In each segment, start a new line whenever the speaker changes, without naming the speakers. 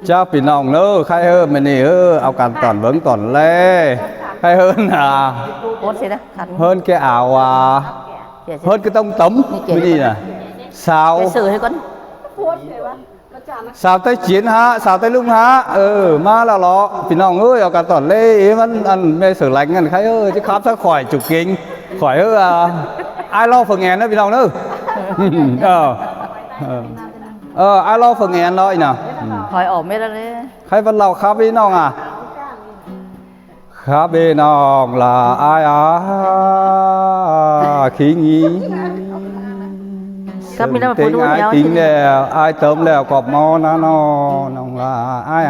เจ้าพี่น้องเนอะใครมันนี่เอาการตอนเบิ้งตอนแรกใคร
โคตรสินะขัน
แกเอาก็ต้องต้มไม่ดีนะสาว
สื่อให้ก่อน
สาวใต้จีนฮะสาวใต้ลุงฮะมาแล้วเหรอพี่น้องเอาการตอนเล่มันอันไม่สื่อแรงกันใครจะขับสักข่อยจุกกิ่งข่อยไอ้เล่าฝึกงานนะพี่น้องเนอะไอ้เล่าฝึกงานเลยนะ
ถอยออกไม่ได้เลย
ใครเป็นเราครับพี่น้องครับพี่น้องlà ai khí nghĩ
ครับมีน้ำ
tiếng ai tiếng đèo ai tóm lèo cọp mò nó nòng là ai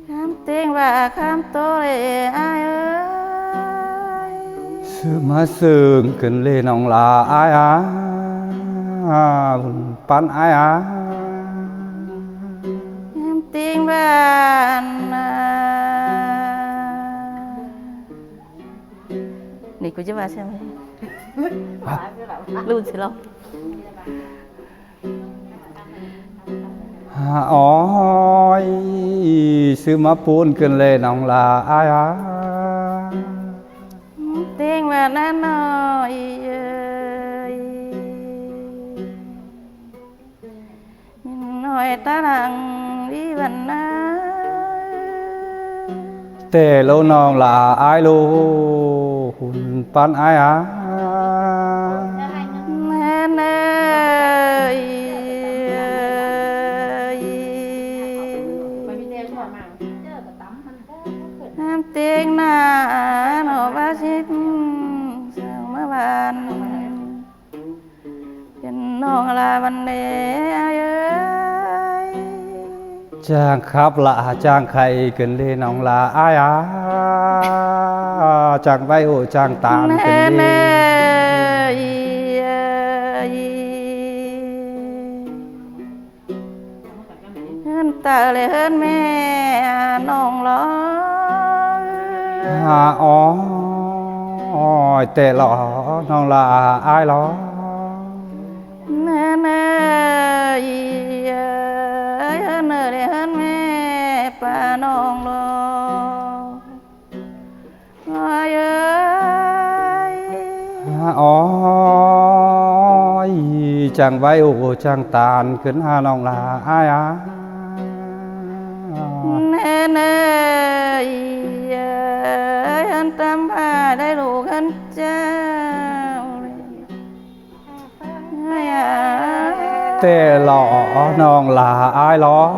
khám tiếng và khám tô lệ ai ơi
sư má sương cần lê nòng là ai pan ai
khám tiếng vàนี่กูจะมาใช่ไหมรู้สิเรา
ôi sư má phun cần lê nòng là ai
tiếng và nó nói nói ta rằng đi vận
tề lâu nòng là ai lô pan ai
tiếng na nó ba xít sao mà bàn chân non là vấn đề ai ơi
chàng khắp lạ chàng khay cần lên nòng là ai chàng vay hộ chàng tàn cần lên
hơn ta lại hơn mẹ nòng lo
ôi tệ lọ nó là ai lo
hơn để hơn mẹ bà nong lo ôi ơi
ôi chàng vay ổ chàng tàn kính hà nong là ai
hơn tâm hàได้ลูกhơnเจ้า
tệ lọ nong là ai lo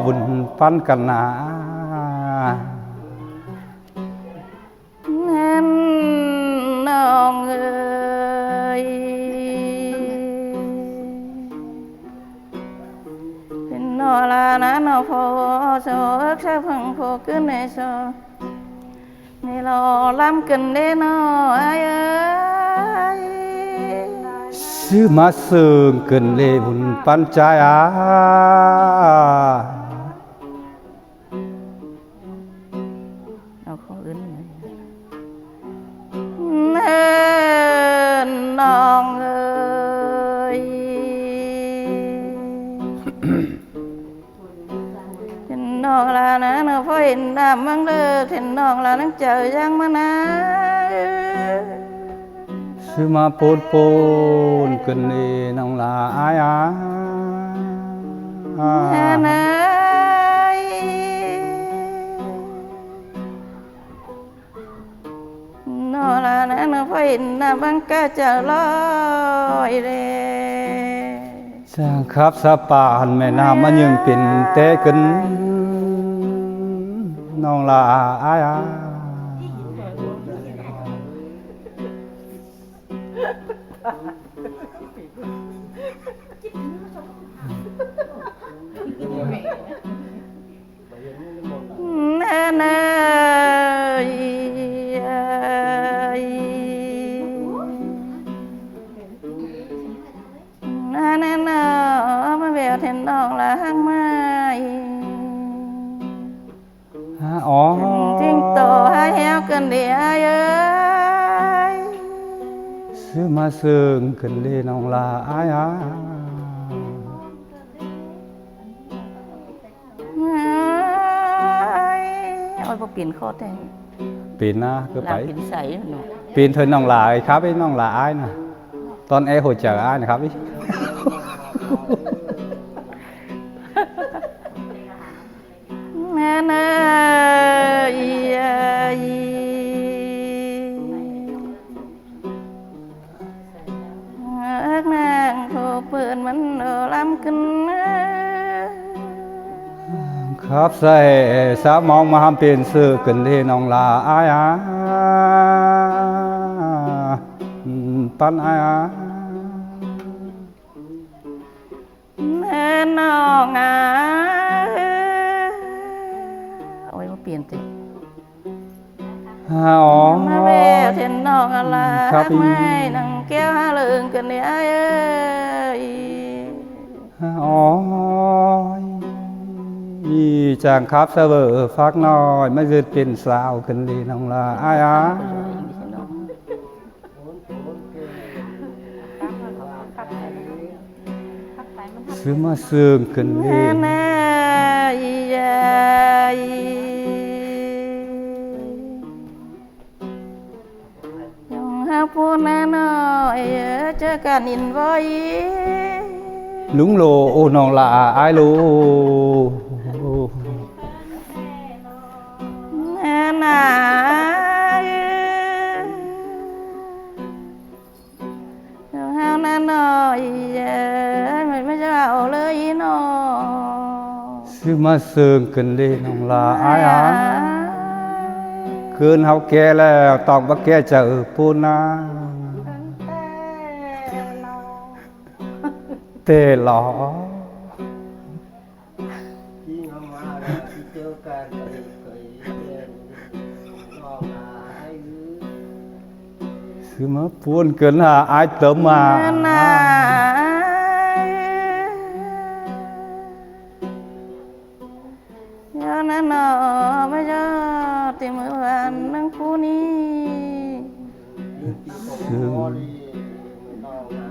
buồn phân cần
nong ơi nó là nó phô số ước sao phẳng phô cứ này sao này lo làm cần để nó ai ơi
sư má sương cần lê buồn phân trai
nó không ứng nên nong ơi nong là nó phải làm mang được thì nong là nó chờ giang mà na
sư má pôn pôn cần lê nong là ai
nó là nó phải làm bằng cả chờ lối đây
chàng khắp sa pàn mẹ nam mà nhưngเป็นเตะกันน้องlà ai
thì nó là hang mai
อ๋อ
chính tổ hai heo cần để ai ơi
ซื้อมาเสื่องกันเลยน้องลาอายอา
โอ้ยพอเปลี่ยนข้อแต่
ปีนนะก็ไป
ลาวเปลี่ยนใส่หนู
ปีนเธอน้องลาไอ้ครับไอ้น้องลาอายนะตอนหัวเจออายนะครับพี่
แม่เนยนางโทรเปิดมันลำขึ้น
ครับใส่สาวมองมาทำเป็นซื้อกันเลยน้องลาอายอาปันอายอา
แม่น้องโอ้ยมาเปลี่ยนติ
อ๋อ
มาแววเทนน้องอะไร
ครับพี่
ไม่นังแก้วหาเลิงกันเนี่ยเอ้ย
อ๋ออีจางครับเสเวอฟักน้อยไม่ยืดเป็นสาวกันเลยน้องลาอายอาซื้อมาซื้อกันเล
แม่
ย
แม่ยังหาพูดแน่น้อยเจอกันอินไว้
ลุงโลโอ้น้องลาอายโล
แม่น่ายังหาแน่น้อยไม่จะเอาเลยน้อ
ซื้อมาซื้อกันเลยน้องลาอายอาคืนเฮาแก่แล้วต้องบ่แก่เจอปูนาเตหลอ
ที่เขามาแล้วที่เจอกันเคยเรียนรอบหาให้
ซื้อมาปูนเกินหาอายเติมมา
น่าย้อนนั่นน่ะไม่ยอดที่มือวันนั่งผู้นี้
ซื้อ
พอดีไม่ต้องมา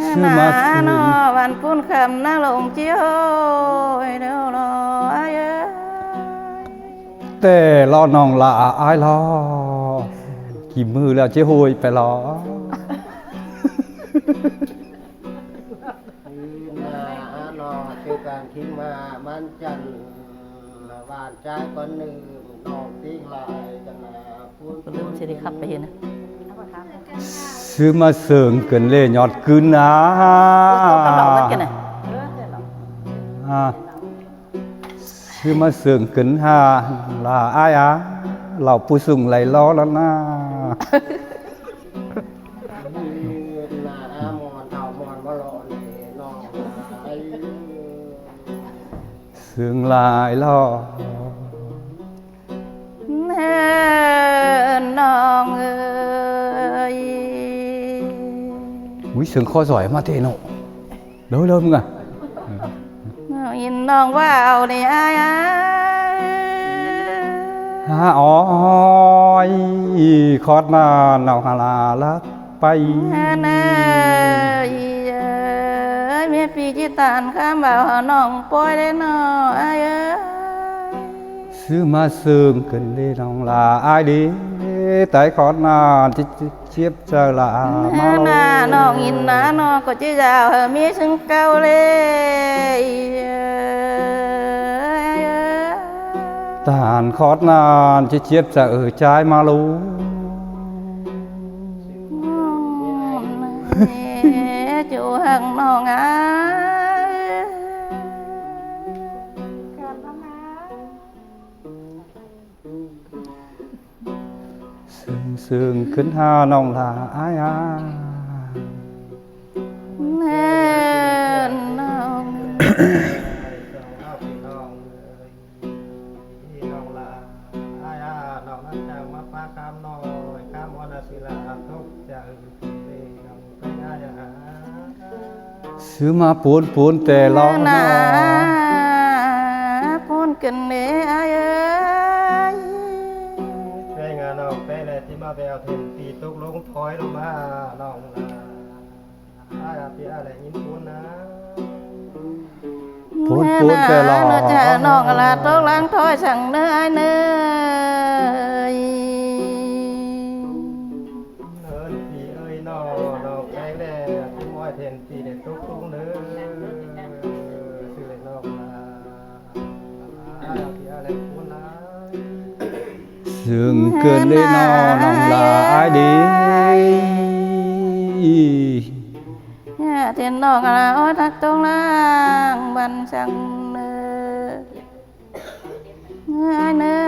ซื้อมาซื้อ
น่ะวันปุ้นคำนั่งลงเจียวเดี๋ยวรอไอ้เอ้ย
แต่รอน้องลาอายรอกี่มือแล้วเจ๊โหยไปรอ
คือมาหนอเจอกันทิ้งมามันจันทร์บ้านใจคนหนึ่งน้องทิ้งลายกันแล้วพูด
ก็ลืมสิได้ขับไปเห็นนะ
ซื้อมาเสิร์งเกินเลยยอดคืนนะ
กระเป๋าเงินกันน่ะ
ซื้อมาเสิร์งเกินหาลาอายอาเราผู้สูงไหลล้อแล้วนะ
คือหน้ามอนเท่ามอนว่ารอนี่น้องไอ้
เสิร์งหลายล้อ
แน่น้องเอ้ย
วิเสิร์งข้อสอยมาเทโนเร็วเร็วมึงอ่ะ
ยินน้องว่าเอาในอาย
ฮาอ๋อยคอดมาเนาฮาลาลักไป
แน่เมียปีจิตานข้ามบ่าวน้องปล่อยได้น้อไอ้เอ้ย
ซื้อมาเสิร์งเกินเลยน้องลาอายดีแต่คอดมาจิเชียบเจอลามา
น้าน้องยินน้าน้องก็จะยาวมีถึงเก่าเลย
ทหารคอดนานจิเชียบจะใจมาลู
จูหังน้องอ่ะ
ซึ่งขึ้นหาน้องลาอายอา
แน่น้อง
เอาพี่น้องเลยพี่น้องละอายาน้องนั่นจังมาปาคำน้อยคำวันศิลาทุกใจเอ้ยน้องไปอายา
ซื้อมาปูนแต่รอ
นา
น้อ
พูนกันเนไอ้เอ้ย
ได้งานน้องไปเลยที่มา ไปเอาเทนตีตกลงถอยลงมาน้องลาพี่อะไรยินพูนนะ
พูดแต่หล่อ
เนื้อจะนอกลาตกลังถอยสั่งเนื้อเนื้อ
เอินตีเอ้ยน้องแป้งแดงที่มอยเทนตีเด็ดตกลงเนื้อชื่อเลยน้องลาพี่อะไรพูนนะ
ซึ่งเกินเลยนอน้องลาอายดี
เทียนนอกลาอ้อทักตรงล่างบันสั่งเนื้อเนื้อ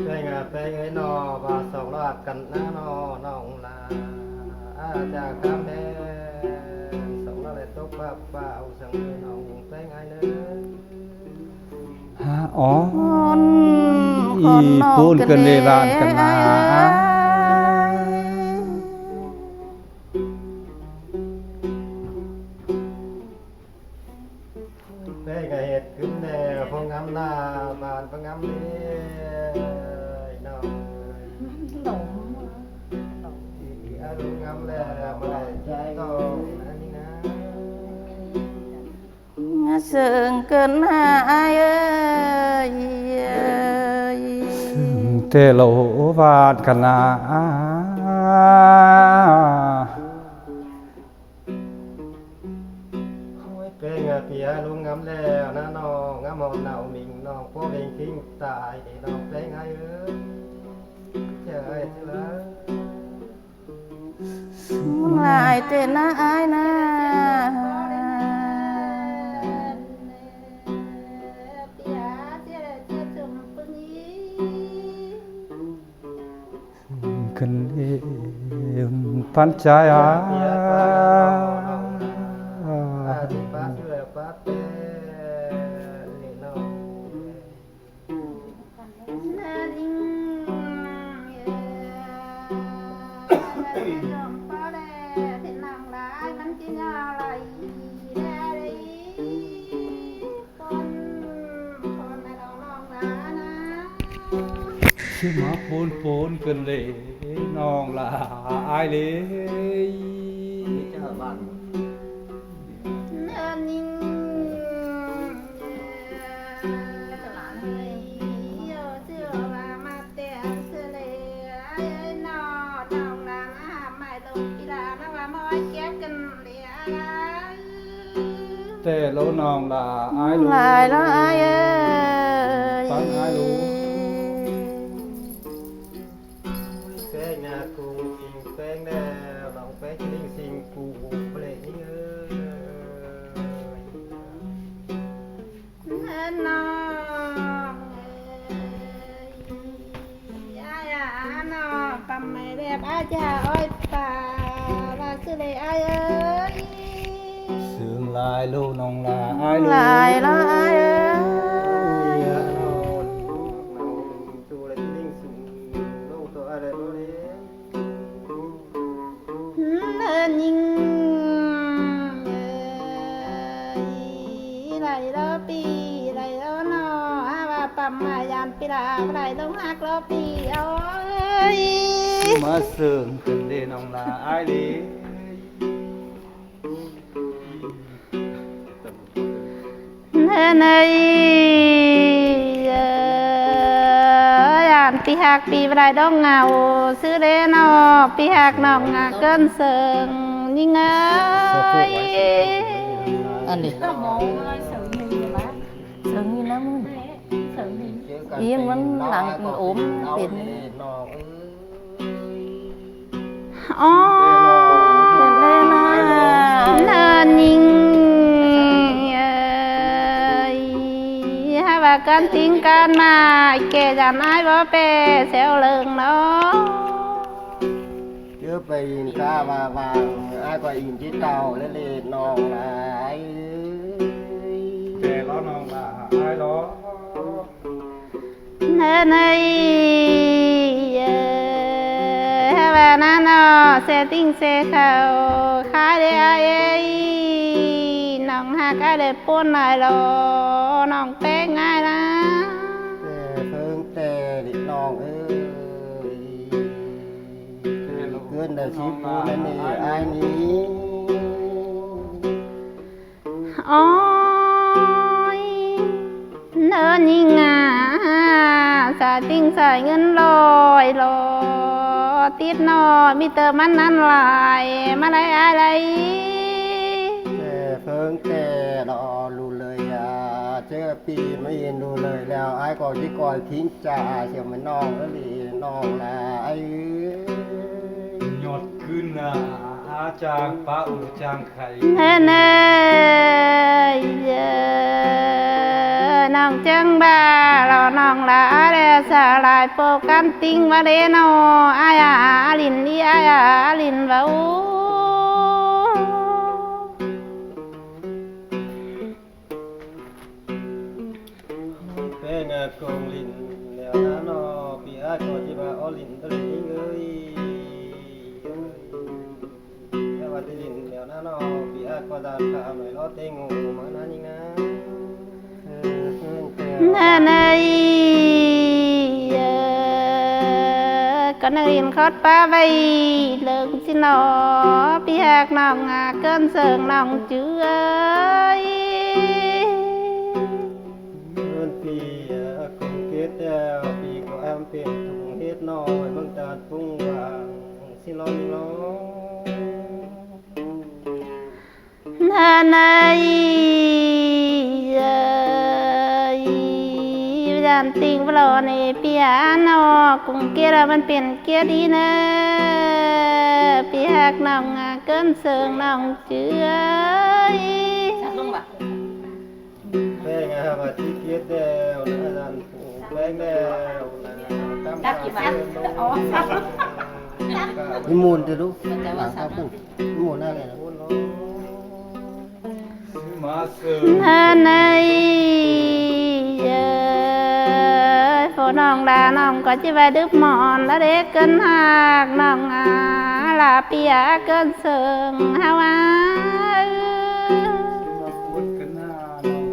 แป้งแป้งเอ้ยน้องว่าสองรอบกันนะน้องลาจากคำแดงสองรอบเลยตกเปล่าสั่งเลยน้องแป้งไอ้เนื้อ
ฮะอ๋อ
คน
พูดกันเลยบ้านกันมา
แป้งไอ้เห็ดขึ้นแน่พองำหน้าบานพองำเลยน้องอารมณ์งำแล้วมาได้ใจก็อันนี้นะ
เสื่อเกินหายเอ้ย
เตโลวาดกันนา
แป้งเปียลุงงำแล้วนะน้องงำมองหนาวมิงน้องพวกเองทิ้งตายน้องแป้งไอ้เอ้ยเจ้าไอ้ที่ละ
ลายเต้นนะอายนะ
กันเลยปัญจายา
เปียป้าน้องที่ป้าช่วยป้าเป้นี่น้อง
ชื่อมาปูนกันเลยน้องลาอายเลย
เจ้าบ้าน
แต่โลน้องลาอายรู้
ลายแล้วอายเอ้ย
ฟังอายรู้
แป้งงากูสิงแป้งแน่ลองแป้งจะลิงสิงกูเปลนี่เอ้ย
น้องปำไม่แบบอาจารย์อ้อยป่าว่าคือเลยอายเอ้ย
ซึ่งลายลูกน้องลาอายรู้
ลายแล้วอายเอ้ย
เยอะนอนนอนจูอะไรที่ลิงสิงลูกตัวอะไรตัวนี้
เดินยิงไหลแล้วปีไหลแล้วนอว่าปำมายานปีลาไหลลงหักแล้วปีเอ้ย
มาซึ่งกันเลยน้องลาอายเลย
เนยยานปีหักปีไรดองเงาซื้อเรนอปีหักนองงาเกินเสิงยิ่งเอ้ยอันนี้เสิงnhư lắm yên vẫn lặng ốm tiềnอ๋อเป็นเลยนะนิ่งvà con tiếng con mà kể rằng ai bỏ bè xéo lưng nó
เยอะไปอินข้าว่าไอ้ก็อินที่เต่าและเลดนองหลาย
แต่ล้อน้องลาอายล้อ
nơi này và nó sẽ tinh sẽ khảo khai để ai ấy nòng hạ cái để buôn lại lo nòng té ngay đó
แต่เพิ่ง ดิน้องเอ้ยเกินได้ชีปูนั่นนี่อายนี้
โอ้ยเนินยิงอ่ะสายติ้งสายเงินลอยลอยติดนอมีเติมมันนั้นลายมาได้อะไร
แต่เพิ่งแต่รอรู้เลยเจอปีไม่เห็นรู้เลยแล้วอายก็ที่ก่อยทิ้งจ่าเสียมันน้องแล้วดิน้องนะไอ้
หยดขึ้นนะอาจางปะอุจางไข่
เฮ้เนยน้องจังบ้าเราน้องละเดสลายโปกันติงมาเดนออายาลินดีอายาลินเบา
เป็นกงลินแล้วนะนอปีอาก็ที่ว่าอลินตะลิงเอ้ยแล้วว่าติลินแล้วนะนอปีอาก็ดาข้าไม่รอเตงูมานานี่นะ
เนเนยก็นักเรียนคอดป้าใบเลิกสินอพี่แหกน้องเกินเสิงน้องเจือย
เงินปีคงเกตแล้วปีก็แอมเป็นถุงเฮ็ดน้อยบางตาปุ้งวางสิร้อนร้อน
เนเนยยันติงบลอในเปียนอกุ้งเกียร์มันเป็นเกียร์ดีเนอพี่แหกน้องเกินเสิงน้องเจือย
แป้งว่าที่เกตแล้วนะดันปูแป้งแล้วนะดับกี่บาทอ๋อนิมนต์จะรู้ครับผมนิมนต์อะไรนะ
มาเสือ
เนยพอน้องลาน้องก็จะไปดึกหมอนแล้วเด็กเกินหักน้องลาเปียเกินเสิงฮาวา
มาพูดกันหน้าน้อง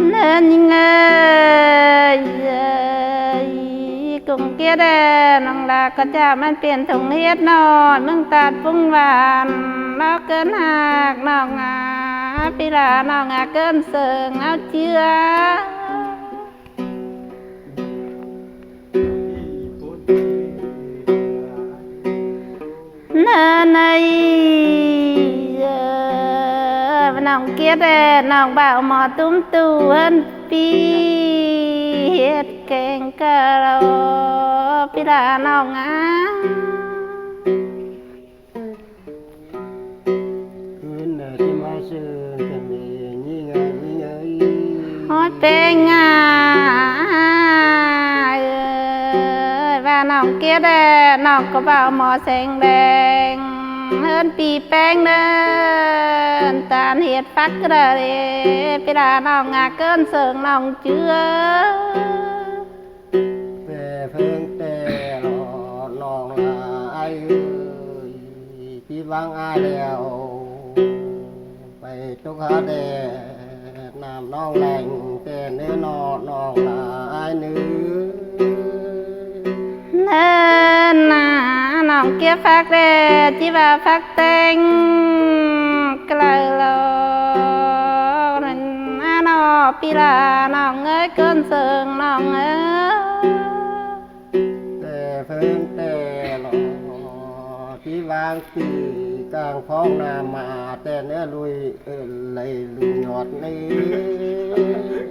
เนินยังไงกุ้งเกียดน้องลาก็จะมันเปลี่ยนถุงเฮ็ดนอนมึงตัดปุ้งหวานแล้วเกินหักน้องปีลาน้องเกินเสิงเอาเจือเนินในน้องเกียดน้องบ่าวหมอตุ้มตูเฮินปีเฮ็ดแกงกะโลปีลาน้อง
คืนที่มาซื้อกันนี่นี่ไงนี่ไง
ฮอดเป็นงาว่าน้องเกียดน้องก็บ่าวหมอแสงแดงเฮินปีแป้งเดินตาลเฮ็ดฟักกระเดปีลาน้องเกินเสิงน้องเจือ
แต่เพิ่งแต่รอน้องลาไอ้ที่วางอายแล้วไปตุกหาแดดน้ำน้องแหล่งแต่เนื้อนอน้องลาไอ้เนื้อ
เนินน้องเก็บฟักเดจิว่าฟักเต็งกลายโลนั่นน้อปีลาน้องเอ้ยเกินเสิงน้องเอ้ย
แต่เพิ่งแต่รอที่วางปีกลางท้องนามาแต่เนื้อลุยเลยลุยหยอดนี้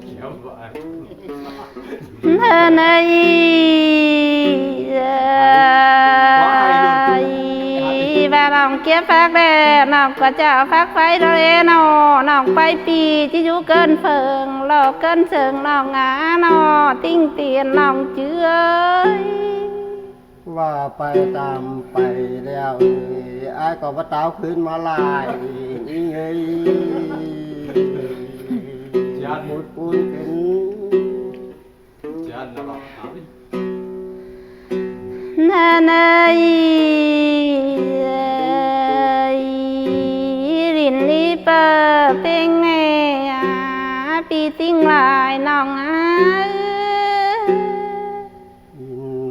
เขียวหวาน
เนินไอ้บ้าน้องเก็บฟักเดน้องก็จะฟักไฟโดเรนอน้องไปปีที่อยู่เกินเพิงหลอกเกินเสิงน้องนอติ้งเตียนน้องเจือย
ว่าไปตามไปแล้วไอ้ก็ว่าเต้าขึ้นมาลายนี่ไงมุดปุ้นขึ้น
จันนะหรอ
เนย เปิดเพลงแม่ปีติ้งลายน้อง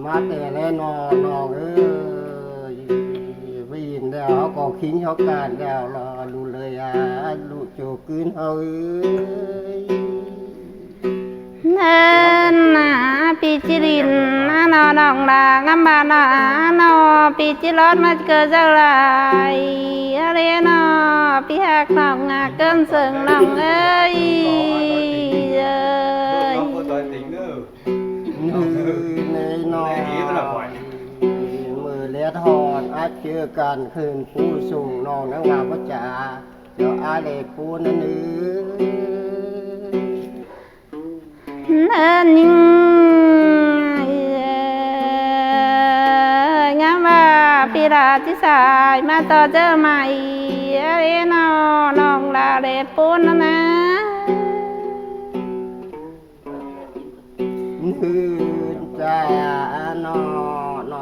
มาแต่แล้วนอเอ้ยวินแล้วก็ขิงเขาการแล้วรอรู้เลยลูกโจกืนเฮาเอ้ย
เนินปีจิรินนอดองดางำบานนอปีจิรอดมาเกิดเจ้าลายอะไรนอปีหักน้องเกินเสิงน้องเอ้ย
ในนอนมือเลี้ยทอนอาจเจอกันคืนผู้สูงนองนังว่าพระจ่าเจ้าอาเลปูนั่นเอ้ย
เนินนิ่งงามว่าปีราที่สายมาต่อเจอใหม่เอ้นอน้องลาเลปูนนะ
คืนใจนอน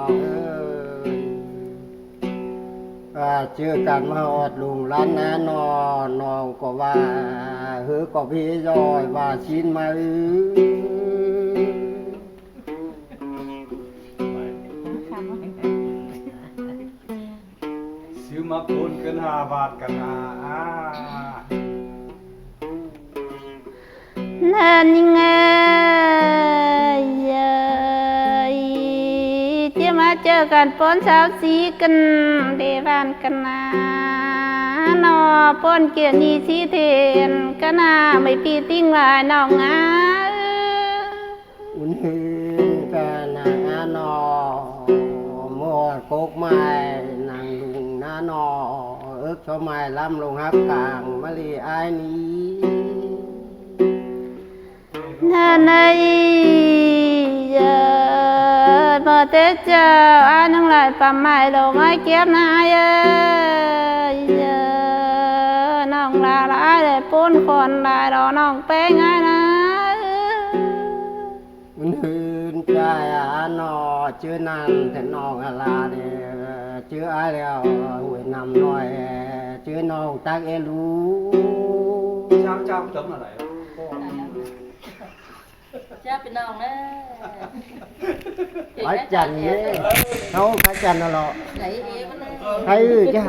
เอ้ยเจอกันมาอดลุงร้านนะนองก็ว่าเฮือก็พี่ย่อยว่าชิ้นมา
ซื้อมาปูนกัน5 บาทกัน
เนินยังไงจะมาเจอกันปนสาวสีกันเดวานกันนอปนเกียรนีสีเทนกันไม่ปีติ้งลายน้อง
อุ่นหืนกันนอมอดโคกไม้นางลุงนอเอิกชอไม้ล้ำลงฮักกลางมะลีอายนี้
ในเมื่อเตเจอนั่งไหลปั๊มไม่ลงไอ้เก็บนายน้องลาลายเลยปูนคนลายรอน้องเป้งไงนะ
หืนใจนอเชื่อนันแต่น้องลาเนี่ยเชื่ออะไรแล้วหวยนำหน่อยเชื่อน้องตักเอลู
จ้าจำอะไร
จ้าเป็นน้องนะ
พระจันทร์เนี่ยเขาพระจันทร์น่ะหรอ
ไหนเอ๋มันเลย
ใครจะ